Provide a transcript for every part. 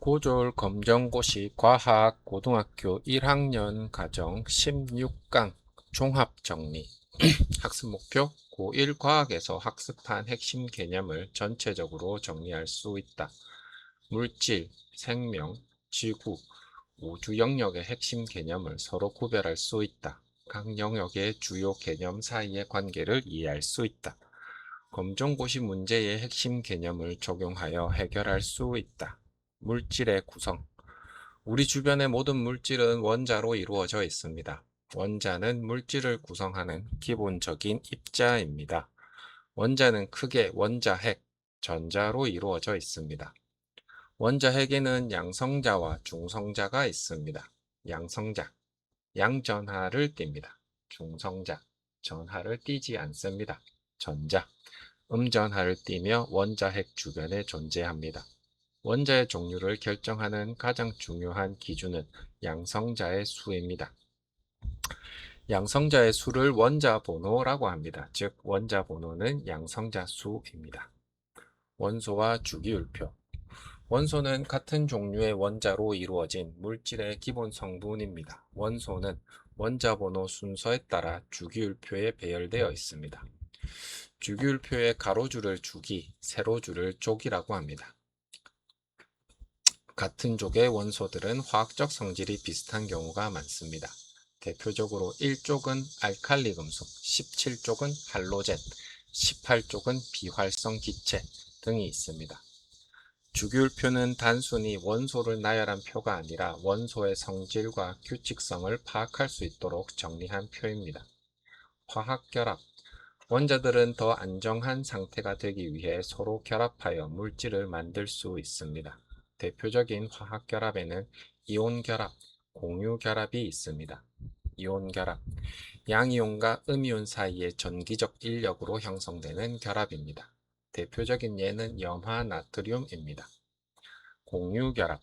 고졸 검정고시 과학 고등학교 1학년 과정 16강 종합정리 학습 목표 고1 과학에서 학습한 핵심 개념을 전체적으로 정리할 수 있다. 물질, 생명, 지구, 우주 영역의 핵심 개념을 서로 구별할 수 있다. 각 영역의 주요 개념 사이의 관계를 이해할 수 있다. 검정고시 문제의 핵심 개념을 적용하여 해결할 수 있다. 물질의 구성. 우리 주변의 모든 물질은 원자로 이루어져 있습니다. 원자는 물질을 구성하는 기본적인 입자입니다. 원자는 크게 원자핵, 전자로 이루어져 있습니다. 원자핵에는 양성자와 중성자가 있습니다. 양성자, 양전하를 띱니다. 중성자, 전하를 띠지 않습니다. 전자, 음전하를 띠며 원자핵 주변에 존재합니다. 원자의 종류를 결정하는 가장 중요한 기준은 양성자의 수입니다. 양성자의 수를 원자 번호라고 합니다. 즉 원자 번호는 양성자 수입니다. 원소와 주기율표. 원소는 같은 종류의 원자로 이루어진 물질의 기본 성분입니다. 원소는 원자 번호 순서에 따라 주기율표에 배열되어 있습니다. 주기율표의 가로줄을 주기, 세로줄을 족이라고 합니다. 같은 족의 원소들은 화학적 성질이 비슷한 경우가 많습니다. 대표적으로 1족은 알칼리 금속, 17족은 할로젠, 18족은 비활성 기체 등이 있습니다. 주기율표는 단순히 원소를 나열한 표가 아니라 원소의 성질과 규칙성을 파악할 수 있도록 정리한 표입니다. 화학결합. 원자들은 더 안정한 상태가 되기 위해 서로 결합하여 물질을 만들 수 있습니다. 대표적인 화학결합에는 이온결합, 공유결합이 있습니다. 이온결합, 양이온과 음이온 사이의 전기적 인력으로 형성되는 결합입니다. 대표적인 예는 염화나트륨입니다. 공유결합,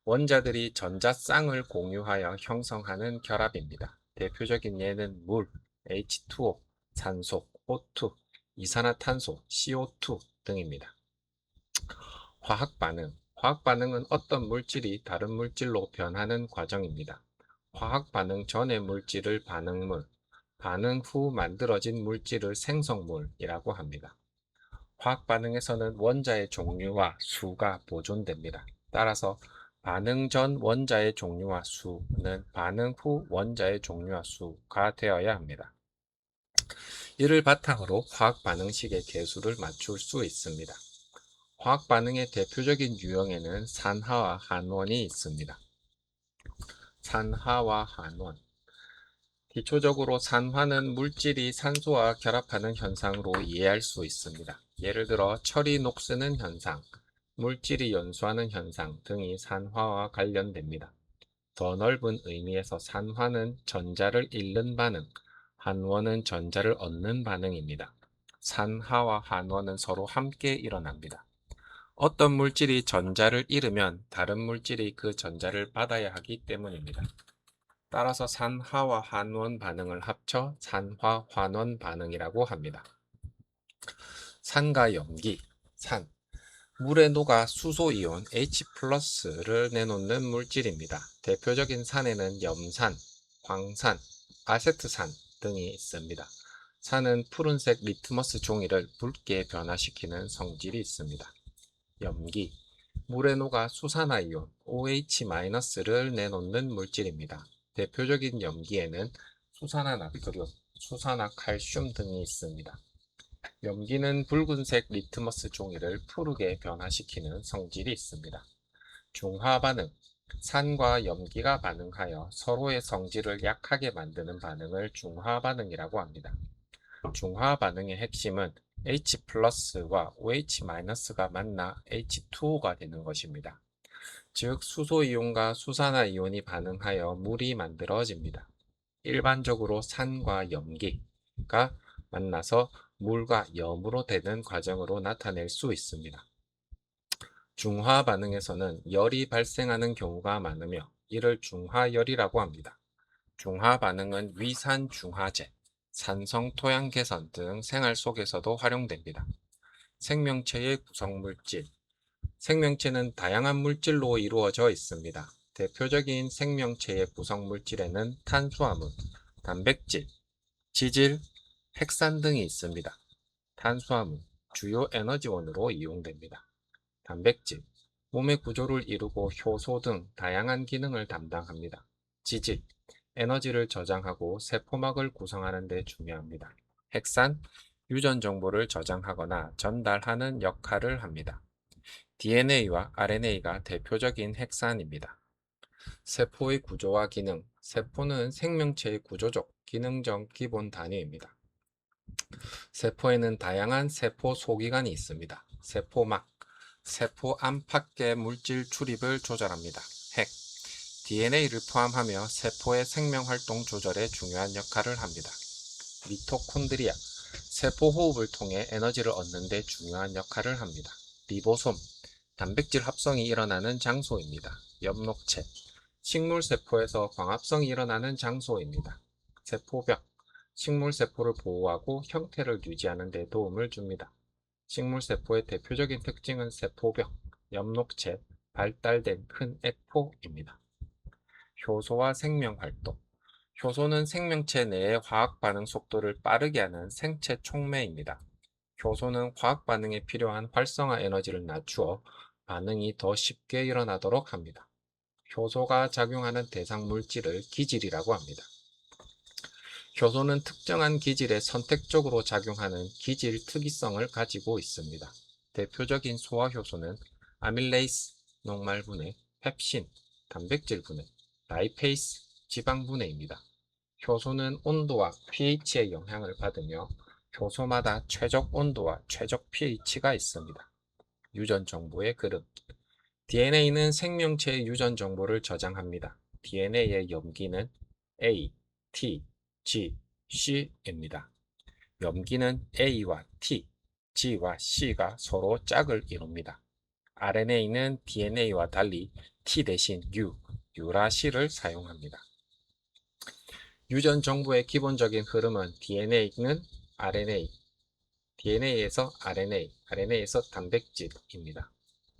원자들이 전자쌍을 공유하여 형성하는 결합입니다. 대표적인 예는 물, H2O, 산소, O2, 이산화탄소, CO2 등입니다. 화학반응. 화학반응은 어떤 물질이 다른 물질로 변하는 과정입니다. 화학반응 전의 물질을 반응물, 반응 후 만들어진 물질을 생성물이라고 합니다. 화학반응에서는 원자의 종류와 수가 보존됩니다. 따라서 반응 전 원자의 종류와 수는 반응 후 원자의 종류와 수가 되어야 합니다. 이를 바탕으로 화학 반응식의 계수를 맞출 수 있습니다. 화학 반응의 대표적인 유형에는 산화와 한원이 있습니다. 산화와 한원. 기초적으로 산화는 물질이 산소와 결합하는 현상으로 이해할 수 있습니다. 예를 들어 철이 녹쓰는 현상, 물질이 연소하는 현상 등이 산화와 관련됩니다. 더 넓은 의미에서 산화는 전자를 잃는 반응, 한원은 전자를 얻는 반응입니다. 산화와 한원은 서로 함께 일어납니다. 어떤 물질이 전자를 잃으면 다른 물질이 그 전자를 받아야 하기 때문입니다. 따라서 산화와 한원 반응을 합쳐 산화-환원 반응이라고 합니다. 산과 염기. 산. 물에 녹아 수소이온 H+를 내놓는 물질입니다. 대표적인 산에는 염산, 황산, 아세트산 등이 있습니다. 산은 푸른색 리트머스 종이를 붉게 변화시키는 성질이 있습니다. 염기. 물에 녹아 수산화이온 OH-를 내놓는 물질입니다. 대표적인 염기에는 수산화나트륨, 수산화칼슘 등이 있습니다. 염기는 붉은색 리트머스 종이를 푸르게 변화시키는 성질이 있습니다. 중화반응. 산과 염기가 반응하여 서로의 성질을 약하게 만드는 반응을 중화반응이라고 합니다. 중화반응의 핵심은 H+와 OH-가 만나 H2O가 되는 것입니다. 즉 수소이온과 수산화이온이 반응하여 물이 만들어집니다. 일반적으로 산과 염기가 만나서 물과 염으로 되는 과정으로 나타낼 수 있습니다. 중화 반응에서는 열이 발생하는 경우가 많으며 이를 중화열이라고 합니다. 중화 반응은 위산 중화제, 산성 토양 개선 등 생활 속에서도 활용됩니다. 생명체의 구성물질, 생명체는 다양한 물질로 이루어져 있습니다. 대표적인 생명체의 구성 물질에는 탄수화물, 단백질, 지질, 핵산 등이 있습니다. 탄수화물, 주요 에너지원으로 이용됩니다. 단백질, 몸의 구조를 이루고 효소 등 다양한 기능을 담당합니다. 지질, 에너지를 저장하고 세포막을 구성하는 데 중요합니다. 핵산, 유전 정보를 저장하거나 전달하는 역할을 합니다. DNA와 RNA가 대표적인 핵산입니다. 세포의 구조와 기능, 세포는 생명체의 구조적, 기능적 기본 단위입니다. 세포에는 다양한 세포 소기관이 있습니다. 세포막, 세포 안팎의 물질 출입을 조절합니다. 핵, DNA를 포함하며 세포의 생명활동 조절에 중요한 역할을 합니다. 미토콘드리아, 세포 호흡을 통해 에너지를 얻는 데 중요한 역할을 합니다. 리보솜, 단백질 합성이 일어나는 장소입니다. 엽록체, 식물세포에서 광합성이 일어나는 장소입니다. 세포벽, 식물세포를 보호하고 형태를 유지하는 데 도움을 줍니다. 식물세포의 대표적인 특징은 세포벽, 엽록체, 발달된 큰 액포입니다. 효소와 생명활동, 효소는 생명체 내의 화학 반응 속도를 빠르게 하는 생체 촉매입니다. 효소는 화학 반응에 필요한 활성화 에너지를 낮추어 반응이 더 쉽게 일어나도록 합니다. 효소가 작용하는 대상 물질을 기질이라고 합니다. 효소는 특정한 기질에 선택적으로 작용하는 기질 특이성을 가지고 있습니다. 대표적인 소화효소는 아밀레이스, 녹말분해, 펩신, 단백질분해, 라이페이스, 지방분해입니다. 효소는 온도와 pH의 영향을 받으며 효소마다 최적 온도와 최적 pH가 있습니다. 유전 정보의 그릇, DNA는 생명체의 유전 정보를 저장합니다. DNA의 염기는 A, T, G, C입니다. 염기는 A와 T, G와 C가 서로 짝을 이룹니다. RNA는 DNA와 달리 T 대신 U, U라 C를 사용합니다. 유전 정보의 기본적인 흐름은 DNA는 RNA, DNA에서 RNA, RNA에서 단백질입니다.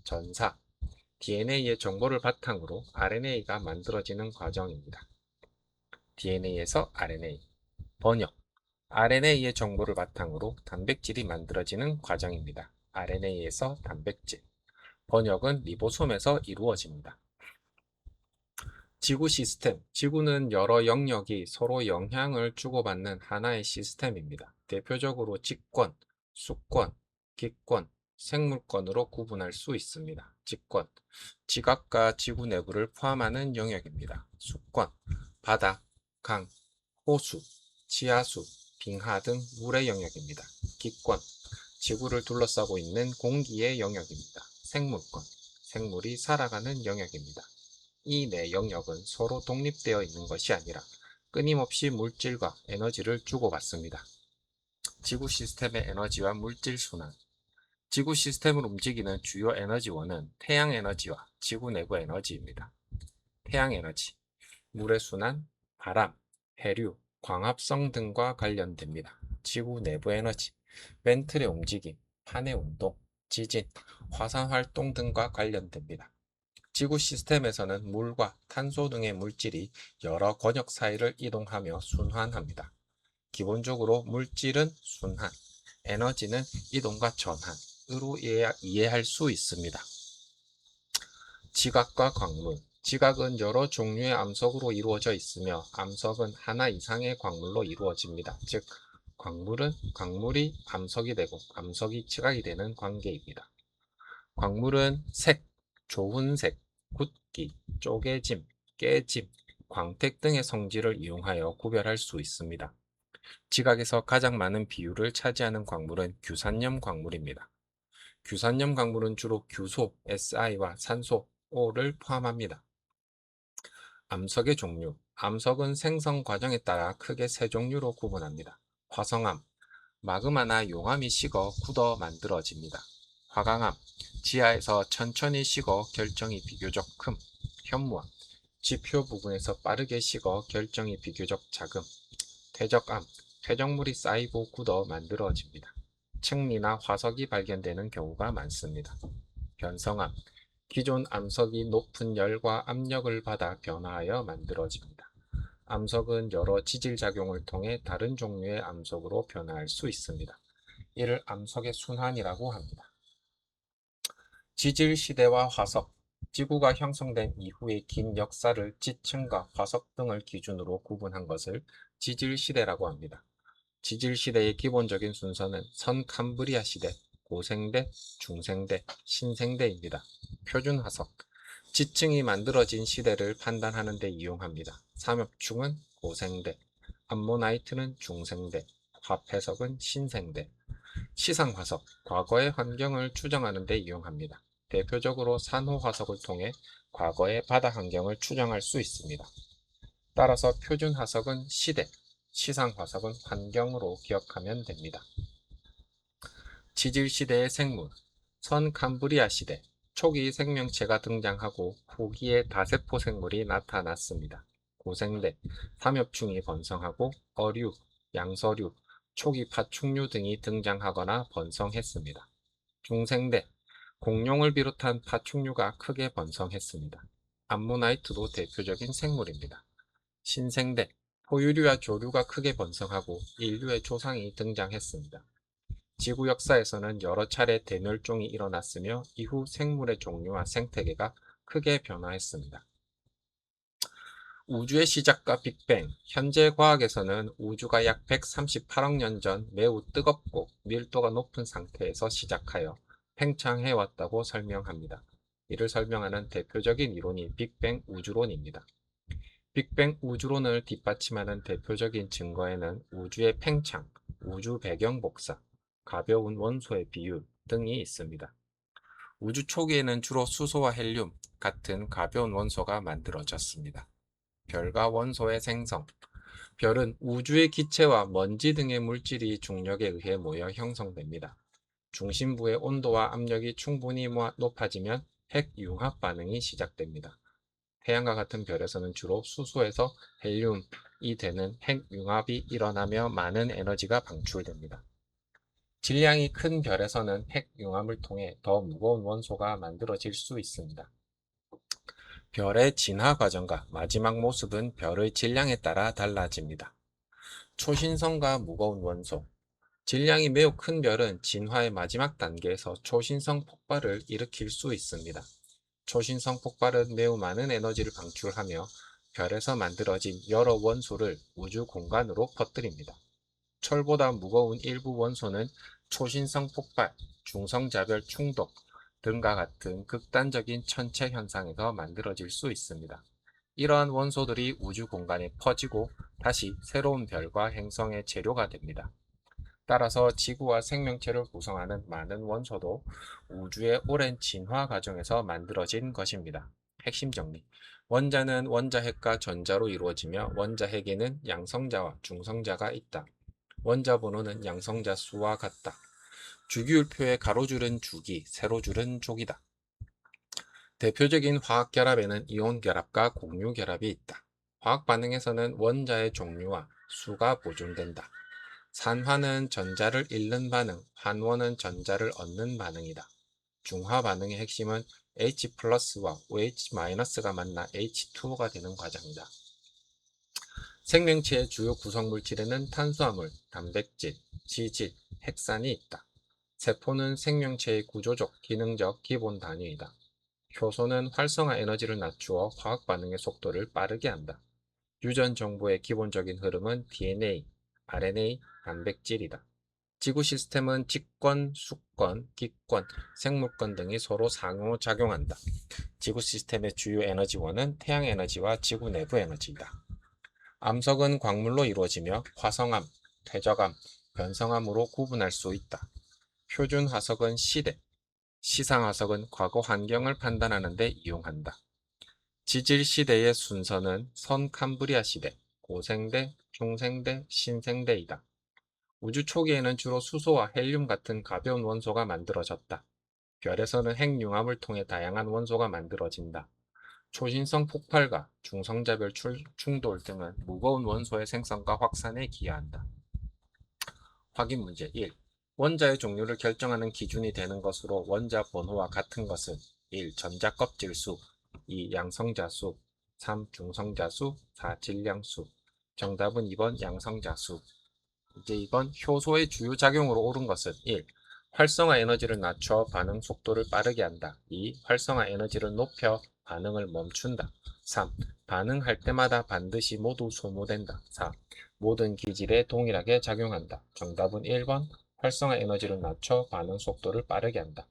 전사, DNA의 정보를 바탕으로 RNA가 만들어지는 과정입니다. DNA에서 RNA, 번역, RNA의 정보를 바탕으로 단백질이 만들어지는 과정입니다. RNA에서 단백질, 번역은 리보솜에서 이루어집니다. 지구 시스템, 지구는 여러 영역이 서로 영향을 주고받는 하나의 시스템입니다. 대표적으로 직권, 수권, 기권, 생물권으로 구분할 수 있습니다. 직권, 지각과 지구 내부를 포함하는 영역입니다. 수권, 바다, 강, 호수, 지하수, 빙하 등 물의 영역입니다. 기권, 지구를 둘러싸고 있는 공기의 영역입니다. 생물권, 생물이 살아가는 영역입니다. 이 네 영역은 서로 독립되어 있는 것이 아니라 끊임없이 물질과 에너지를 주고받습니다. 지구 시스템의 에너지와 물질 순환, 지구 시스템을 움직이는 주요 에너지원은 태양 에너지와 지구 내부 에너지입니다. 태양 에너지, 물의 순환, 바람, 해류, 광합성 등과 관련됩니다. 지구 내부 에너지, 멘틀의 움직임, 판의 운동, 지진, 화산 활동 등과 관련됩니다. 지구 시스템에서는 물과 탄소 등의 물질이 여러 권역 사이를 이동하며 순환합니다. 기본적으로 물질은 순환, 에너지는 이동과 전환으로 이해할 수 있습니다. 지각과 광물, 지각은 여러 종류의 암석으로 이루어져 있으며 암석은 하나 이상의 광물로 이루어집니다. 즉, 광물이 암석이 되고 암석이 지각이 되는 관계입니다. 광물은 색, 좋은 색, 굳기, 쪼개짐, 깨짐, 광택 등의 성질을 이용하여 구별할 수 있습니다. 지각에서 가장 많은 비율을 차지하는 광물은 규산염 광물입니다. 규산염 광물은 주로 규소, Si와 산소, O를 포함합니다. 암석의 종류, 암석은 생성 과정에 따라 크게 세 종류로 구분합니다. 화성암, 마그마나 용암이 식어 굳어 만들어집니다. 화강암, 지하에서 천천히 식어 결정이 비교적 큼. 현무암, 지표 부분에서 빠르게 식어 결정이 비교적 작음. 퇴적암, 퇴적물이 쌓이고 굳어 만들어집니다. 칡리나 화석이 발견되는 경우가 많습니다. 변성암, 기존 암석이 높은 열과 압력을 받아 변화하여 만들어집니다. 암석은 여러 지질작용을 통해 다른 종류의 암석으로 변화할 수 있습니다. 이를 암석의 순환이라고 합니다. 지질시대와 화석, 지구가 형성된 이후의 긴 역사를 지층과 화석 등을 기준으로 구분한 것을 지질시대라고 합니다. 지질시대의 기본적인 순서는 선캄브리아 시대, 고생대, 중생대, 신생대입니다. 표준화석, 지층이 만들어진 시대를 판단하는 데 이용합니다. 삼엽충은 고생대, 암모나이트는 중생대, 화폐석은 신생대, 시상화석, 과거의 환경을 추정하는 데 이용합니다. 대표적으로 산호화석을 통해 과거의 바다 환경을 추정할 수 있습니다. 따라서 표준화석은 시대, 시상화석은 환경으로 기억하면 됩니다. 지질시대의 생물, 선캄브리아 시대, 초기 생명체가 등장하고 후기에 다세포 생물이 나타났습니다. 고생대, 삼엽충이 번성하고 어류, 양서류, 초기 파충류 등이 등장하거나 번성했습니다. 중생대, 공룡을 비롯한 파충류가 크게 번성했습니다. 암모나이트도 대표적인 생물입니다. 신생대, 포유류와 조류가 크게 번성하고 인류의 조상이 등장했습니다. 지구 역사에서는 여러 차례 대멸종이 일어났으며 이후 생물의 종류와 생태계가 크게 변화했습니다. 우주의 시작과 빅뱅, 현재 과학에서는 우주가 약 138억 년 전 매우 뜨겁고 밀도가 높은 상태에서 시작하여 팽창해왔다고 설명합니다. 이를 설명하는 대표적인 이론이 빅뱅 우주론입니다. 빅뱅 우주론을 뒷받침하는 대표적인 증거에는 우주의 팽창, 우주 배경 복사, 가벼운 원소의 비율 등이 있습니다. 우주 초기에는 주로 수소와 헬륨 같은 가벼운 원소가 만들어졌습니다. 별과 원소의 생성, 별은 우주의 기체와 먼지 등의 물질이 중력에 의해 모여 형성됩니다. 중심부의 온도와 압력이 충분히 높아지면 핵융합 반응이 시작됩니다. 태양과 같은 별에서는 주로 수소에서 헬륨이 되는 핵융합이 일어나며 많은 에너지가 방출됩니다. 질량이 큰 별에서는 핵융합을 통해 더 무거운 원소가 만들어질 수 있습니다. 별의 진화 과정과 마지막 모습은 별의 질량에 따라 달라집니다. 초신성과 무거운 원소, 질량이 매우 큰 별은 진화의 마지막 단계에서 초신성 폭발을 일으킬 수 있습니다. 초신성 폭발은 매우 많은 에너지를 방출하며 별에서 만들어진 여러 원소를 우주 공간으로 퍼뜨립니다. 철보다 무거운 일부 원소는 초신성 폭발, 중성자별 충돌 등과 같은 극단적인 천체 현상에서 만들어질 수 있습니다. 이러한 원소들이 우주 공간에 퍼지고 다시 새로운 별과 행성의 재료가 됩니다. 따라서 지구와 생명체를 구성하는 많은 원소도 우주의 오랜 진화 과정에서 만들어진 것입니다. 핵심 정리. 원자는 원자핵과 전자로 이루어지며 원자핵에는 양성자와 중성자가 있다. 원자 번호는 양성자 수와 같다. 주기율표의 가로줄은 주기, 세로줄은 족이다. 대표적인 화학결합에는 이온결합과 공유결합이 있다. 화학 반응에서는 원자의 종류와 수가 보존된다. 산화는 전자를 잃는 반응, 환원은 전자를 얻는 반응이다. 중화 반응의 핵심은 H+와 OH-가 만나 H2O가 되는 과정이다. 생명체의 주요 구성물질에는 탄수화물, 단백질, 지질, 핵산이 있다. 세포는 생명체의 구조적, 기능적 기본 단위이다. 효소는 활성화 에너지를 낮추어 화학 반응의 속도를 빠르게 한다. 유전 정보의 기본적인 흐름은 DNA, RNA, 단백질이다. 지구 시스템은 직권, 수권, 기권, 생물권 등이 서로 상호작용한다. 지구 시스템의 주요 에너지원은 태양 에너지와 지구 내부 에너지이다. 암석은 광물로 이루어지며 화성암, 퇴적암, 변성암으로 구분할 수 있다. 표준 화석은 시대, 시상 화석은 과거 환경을 판단하는 데 이용한다. 지질 시대의 순서는 선캄브리아 시대, 고생대, 중생대, 신생대이다. 우주 초기에는 주로 수소와 헬륨 같은 가벼운 원소가 만들어졌다. 별에서는 핵융합을 통해 다양한 원소가 만들어진다. 초신성 폭발과 중성자별 충돌 등은 무거운 원소의 생성과 확산에 기여한다. 확인 문제 1. 원자의 종류를 결정하는 기준이 되는 것으로 원자 번호와 같은 것은 1. 전자 껍질수, 2. 양성자수, 3. 중성자수, 4. 질량수. 정답은 2번 양성자수. 이제 2번 효소의 주요 작용으로 옳은 것은 1. 활성화 에너지를 낮춰 반응 속도를 빠르게 한다. 2. 활성화 에너지를 높여 반응을 멈춘다. 3. 반응할 때마다 반드시 모두 소모된다. 4. 모든 기질에 동일하게 작용한다. 정답은 1번 활성화 에너지를 낮춰 반응 속도를 빠르게 한다.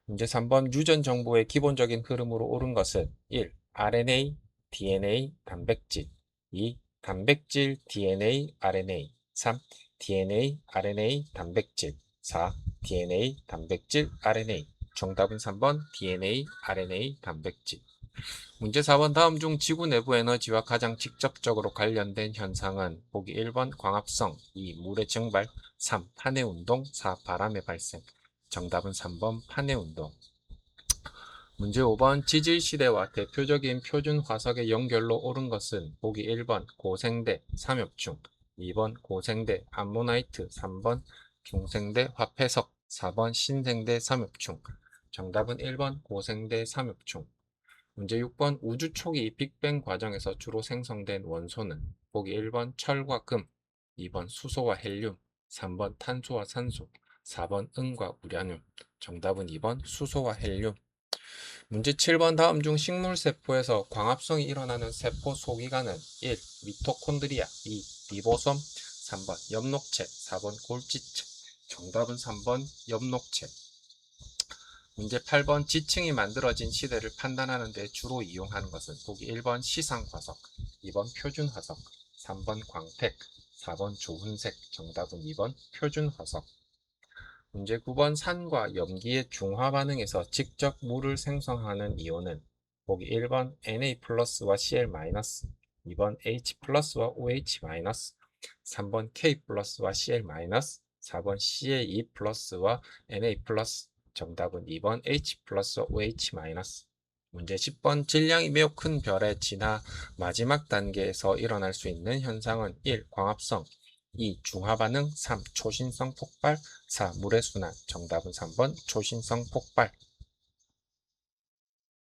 문제 3번 유전 정보의 기본적인 흐름으로 옳은 것은 1. RNA, DNA, 단백질 2. 단백질, DNA, RNA 3. DNA, RNA, 단백질 4. DNA, 단백질, RNA 정답은 3번 DNA, RNA, 단백질. 문제 4번 다음 중 지구 내부 에너지와 가장 직접적으로 관련된 현상은 보기 1번 광합성, 2. 물의 증발, 3. 판의 운동, 4. 바람의 발생. 정답은 3번 판의 운동. 문제 5번 지질시대와 대표적인 표준 화석의 연결로 옳은 것은 보기 1번 고생대, 삼엽충, 2번 고생대, 암모나이트, 3번 중생대, 화폐석, 4번 신생대, 삼엽충. 정답은 1번 고생대, 삼엽충. 문제 6번 우주 초기 빅뱅 과정에서 주로 생성된 원소는 보기 1번 철과 금, 2번 수소와 헬륨, 3번 탄소와 산소, 4번 은과 우라늄. 정답은 2번 수소와 헬륨. 문제 7번 다음 중 식물세포에서 광합성이 일어나는 세포 소기관은 1. 미토콘드리아, 2. 리보솜, 3번 엽록체, 4번 골지체. 정답은 3번 엽록체. 문제 8번 지층이 만들어진 시대를 판단하는 데 주로 이용하는 것은 보기 1번 시상화석, 2번 표준화석, 3번 광택, 4번 조훈색. 정답은 2번 표준화석. 문제 9번 산과 염기의 중화 반응에서 직접 물을 생성하는 이온은 보기 1번 Na+와 Cl-, 2번 H+와 OH-, 3번 K+와 Cl-, 4번 Ca2+와 Na+. 정답은 2번 H+와 OH-. 문제 10번 질량이 매우 큰 별에 지나 마지막 단계에서 일어날 수 있는 현상은 1. 광합성, 2. 중화반응, 3. 초신성 폭발, 4. 물의 순환. 정답은 3번 초신성 폭발.